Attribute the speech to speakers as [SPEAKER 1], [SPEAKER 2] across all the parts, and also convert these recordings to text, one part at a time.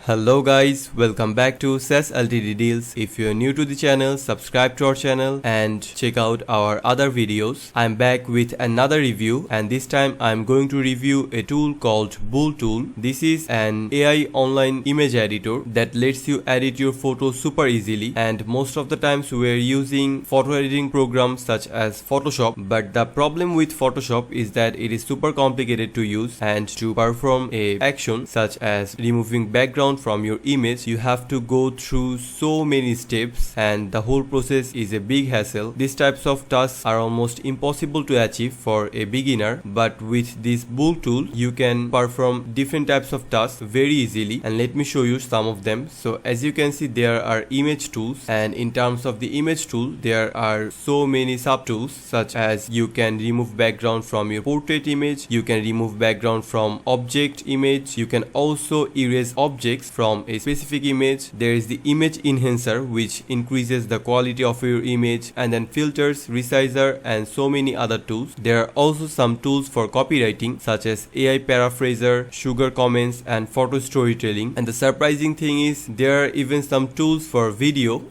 [SPEAKER 1] Hello guys, welcome back to SES Ltd Deals. If you are new to the channel, subscribe to our channel and check out our other videos. I'm back with another review, and this time I'm going to review a tool called Booltool. This is an AI online image editor that lets you edit your photos super easily, and most of the times we're using photo editing programs such as Photoshop, but the problem with Photoshop is that it is super complicated to use, and to perform a action such as removing background from your image, you have to go through so many steps and the whole process is a big hassle. These types of tasks are almost impossible to achieve for a beginner, but with this Booltool you can perform different types of tasks very easily, and let me show you some of them. So as you can see, there are image tools, and in terms of the image tool there are so many sub tools, such as you can remove background from your portrait image, you can remove background from object image, you can also erase objects from a specific image. There is the image enhancer, which increases the quality of your image, and then filters, Resizer, and so many other tools. There are also some tools for copywriting such as AI paraphraser, sugar comments, and photo storytelling. And the surprising thing is there are even some tools for video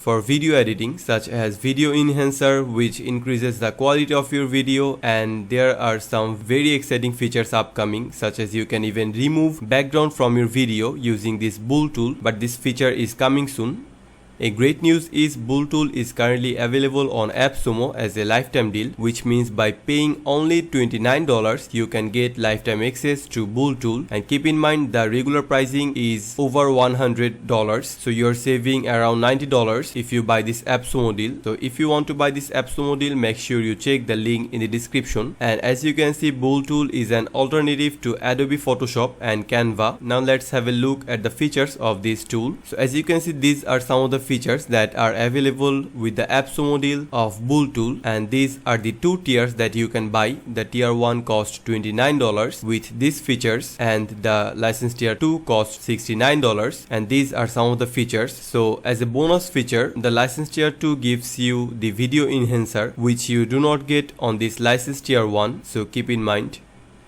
[SPEAKER 1] editing, such as video enhancer, which increases the quality of your video, and there are some very exciting features upcoming, such as you can even remove background from your video using this Booltool, but this feature is coming soon. A great news is Booltool is currently available on Appsumo as a lifetime deal, which means by paying only $29 you can get lifetime access to Booltool, and keep in mind the regular pricing is over $100, so you're saving around $90 if you buy this Appsumo deal. So if you want to buy this Appsumo deal, make sure you check the link in the description. And as you can see, Booltool is an alternative to Adobe Photoshop and Canva. Now let's have a look at the features of this tool. So as you can see, these are some of the features that are available with the Appsumo deal of Booltool, and these are the two tiers that you can buy. The tier 1 costs $29 with these features, and the license tier 2 costs $69, and these are some of the features. So as a bonus feature, the license tier 2 gives you the video enhancer, which you do not get on this license tier 1, so keep in mind.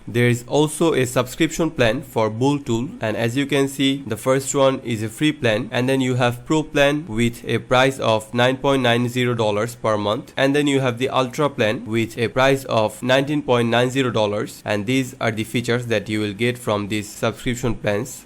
[SPEAKER 1] There is also a subscription plan for Booltool, and as you can see, the first one is a free plan, and then you have pro plan with a price of $9.90 per month, and then you have the ultra plan with a price of $19.90, and these are the features that you will get from these subscription plans.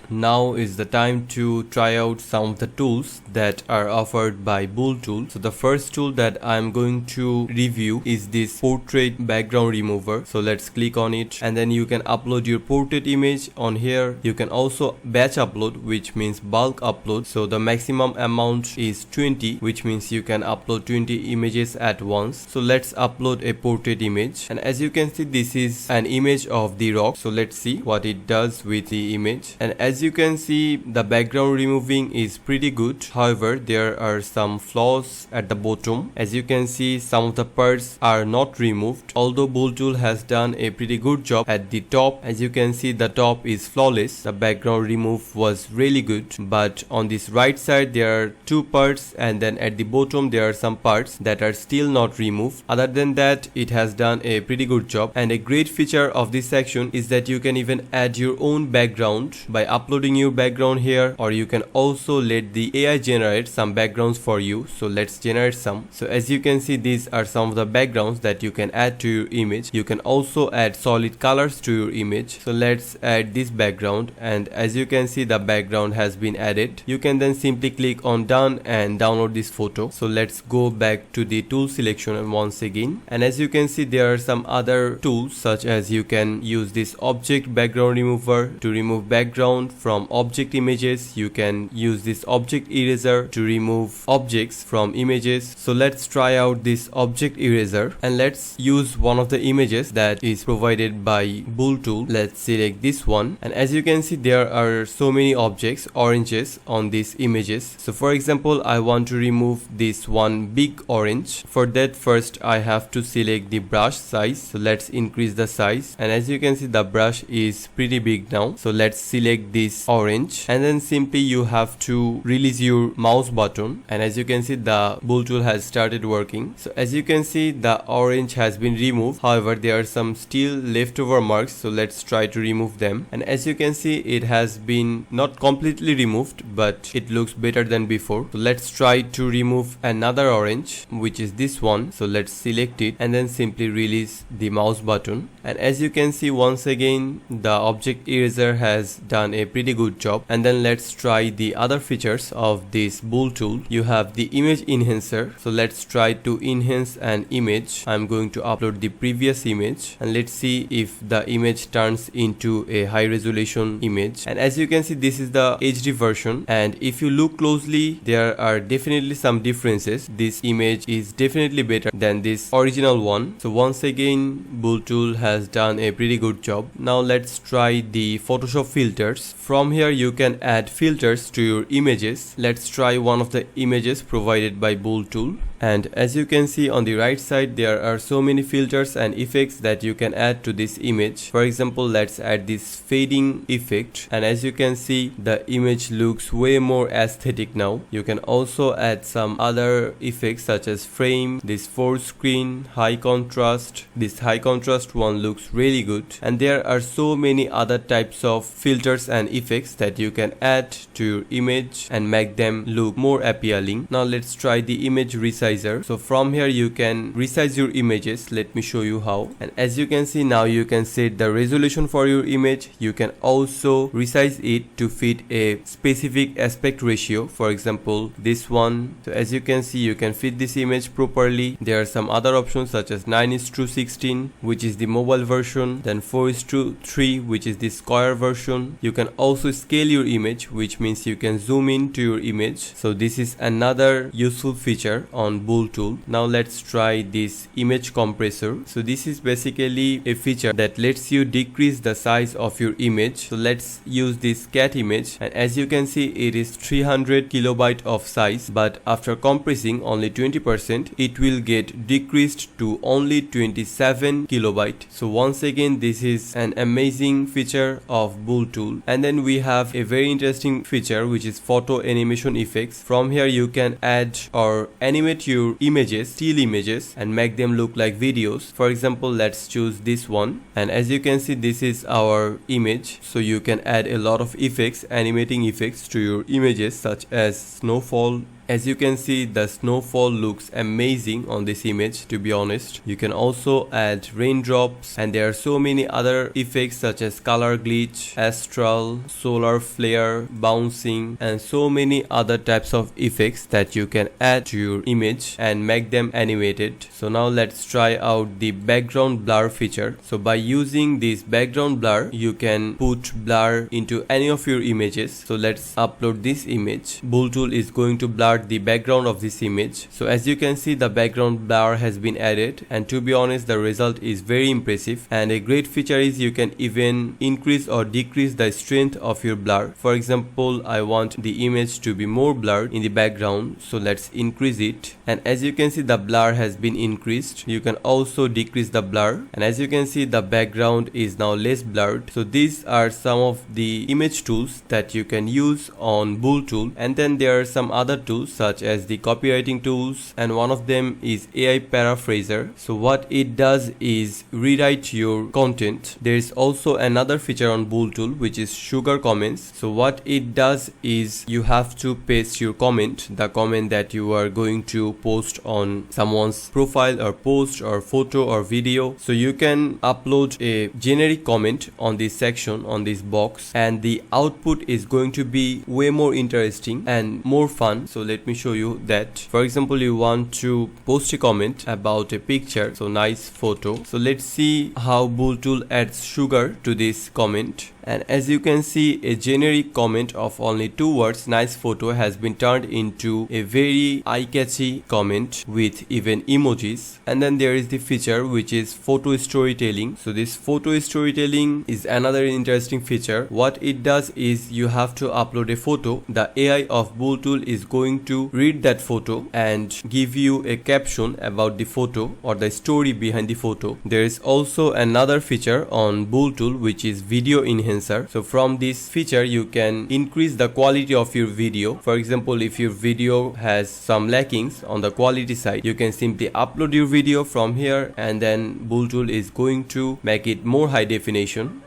[SPEAKER 1] Now is the time to try out some of the tools that are offered by Booltool. So the first tool that I'm going to review is this portrait background remover. So let's click on it, and then you can upload your portrait image on here. You can also batch upload, which means bulk upload. So the maximum amount is 20, which means you can upload 20 images at once. So let's upload a portrait image, and as you can see, this is an image of the rock. So let's see what it does with the image. And as you can see, the background removing is pretty good. However, there are some flaws at the bottom. As you can see, some of the parts are not removed, although Booltool has done a pretty good job at the top. As you can see, the top is flawless. The background remove was really good, but on this right side there are two parts, and then at the bottom there are some parts that are still not removed. Other than that, it has done a pretty good job. And a great feature of this section is that you can even add your own background by uploading your background here, or you can also let the AI generate some backgrounds for you. So let's generate some. So as you can see, these are some of the backgrounds that you can add to your image. You can also add solid colors to your image. So let's add this background, and as you can see, the background has been added. You can then simply click on done and download this photo. So let's go back to the tool selection once again, and as you can see, there are some other tools, such as you can use this object background remover to remove background from object images. You can use this object eraser to remove objects from images. So let's try out this object eraser, and let's use one of the images that is provided by Booltool. Let's select this one, and as you can see, there are so many objects, oranges, on these images. So for example, I want to remove this one big orange. For that, first I have to select the brush size. So let's increase the size, and as you can see, the brush is pretty big now. So let's select this this orange, and then simply you have to release your mouse button, and as you can see the Booltool has started working. So as you can see the orange has been removed, however there are some still leftover marks, so let's try to remove them. And as you can see it has been not completely removed, but it looks better than before. So let's try to remove another orange, which is this one. So let's select it and then simply release the mouse button, and as you can see once again the object eraser has done a pretty good job. And then let's try the other features of this Booltool. You have the image enhancer, so let's try to enhance an image. I'm going to upload the previous image and let's see if the image turns into a high resolution image. And as you can see this is the HD version, and if you look closely there are definitely some differences. This image is definitely better than this original one. So once again Booltool has done a pretty good job. Now let's try the Photoshop filters. From here you can add filters to your images. Let's try one of the images provided by Booltool. And as you can see on the right side there are so many filters and effects that you can add to this image. For example, let's add this fading effect, and as you can see the image looks way more aesthetic now. You can also add some other effects such as frame, this force screen, high contrast. This high contrast one looks really good, and there are so many other types of filters and effects that you can add to your image and make them look more appealing. Now let's try the image resizer. So from here you can resize your images. Let me show you how. And as you can see now you can set the resolution for your image. You can also resize it to fit a specific aspect ratio, for example this one. So as you can see you can fit this image properly. There are some other options such as 9:16, which is the mobile version, then 4:3, which is the square version. You can also scale your image, which means you can zoom in to your image. So this is another useful feature on Booltool. Now let's try this image compressor. So this is basically a feature that lets you decrease the size of your image. So let's use this cat image, and as you can see it is 300 kilobyte of size, but after compressing only 20% it will get decreased to only 27 kilobyte. So once again this is an amazing feature of Booltool. And then we have a very interesting feature which is photo animation effects. From here you can add or animate your images, still images, and make them look like videos. For example, let's choose this one, and as you can see this is our image. So you can add a lot of effects, animating effects to your images such as snowfall. As you can see the snowfall looks amazing on this image, to be honest. You can also add raindrops, and there are so many other effects such as color glitch, astral, solar flare, bouncing, and so many other types of effects that you can add to your image and make them animated. So now let's try out the background blur feature. So by using this background blur you can put blur into any of your images. So let's upload this image. Booltool is going to blur the background of this image. So as you can see the background blur has been added, and to be honest the result is very impressive. And a great feature is you can even increase or decrease the strength of your blur. For example, I want the image to be more blurred in the background, so let's increase it, and as you can see the blur has been increased. You can also decrease the blur, and as you can see the background is now less blurred. So these are some of the image tools that you can use on Booltool. And then there are some other tools such as the copywriting tools, and one of them is AI paraphraser. So what it does is rewrite your content. There is also another feature on Booltool which is sugar comments. So what it does is you have to paste your comment, the comment that you are going to post on someone's profile or post or photo or video. So you can upload a generic comment on this section, on this box, and the output is going to be way more interesting and more fun. So let me show you that. For example, you want to post a comment about a picture, so nice photo. So let's see how Booltool adds sugar to this comment. And as you can see, a generic comment of only 2 words, nice photo, has been turned into a very eye-catchy comment with even emojis. And then there is the feature which is photo storytelling. So this photo storytelling is another interesting feature. What it does is you have to upload a photo. The AI of Booltool is going to read that photo and give you a caption about the photo or the story behind the photo. There is also another feature on Booltool which is video enhancement. enhancer. So from this feature you can increase the quality of your video. For example, if your video has some lackings on the quality side, you can simply upload your video from here and then Booltool is going to make it more high definition.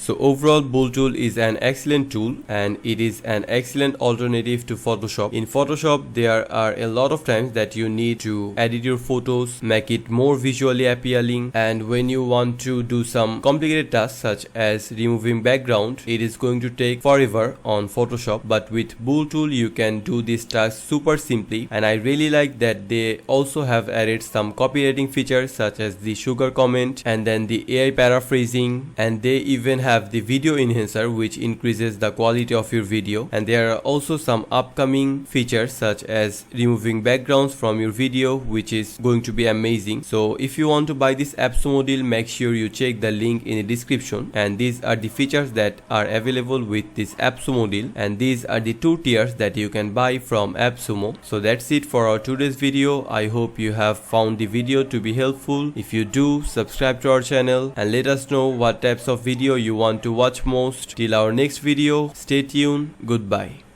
[SPEAKER 1] So overall, Booltool is an excellent tool and it is an excellent alternative to Photoshop. In Photoshop, there are a lot of times that you need to edit your photos, make it more visually appealing, and when you want to do some complicated tasks such as removing background, it is going to take forever on Photoshop. But with Booltool, you can do this task super simply, and I really like that they also have added some copywriting features such as the sugar comment and then the AI paraphrasing, and they even have the video enhancer which increases the quality of your video. And there are also some upcoming features such as removing backgrounds from your video, which is going to be amazing. So if you want to buy this Appsumo deal, make sure you check the link in the description, and these are the features that are available with this Appsumo deal, and these are the 2 tiers that you can buy from Appsumo. So that's it for our today's video. I hope you have found the video to be helpful. If you do, subscribe to our channel and let us know what types of video you want to watch most. Till our next video, stay tuned. Goodbye.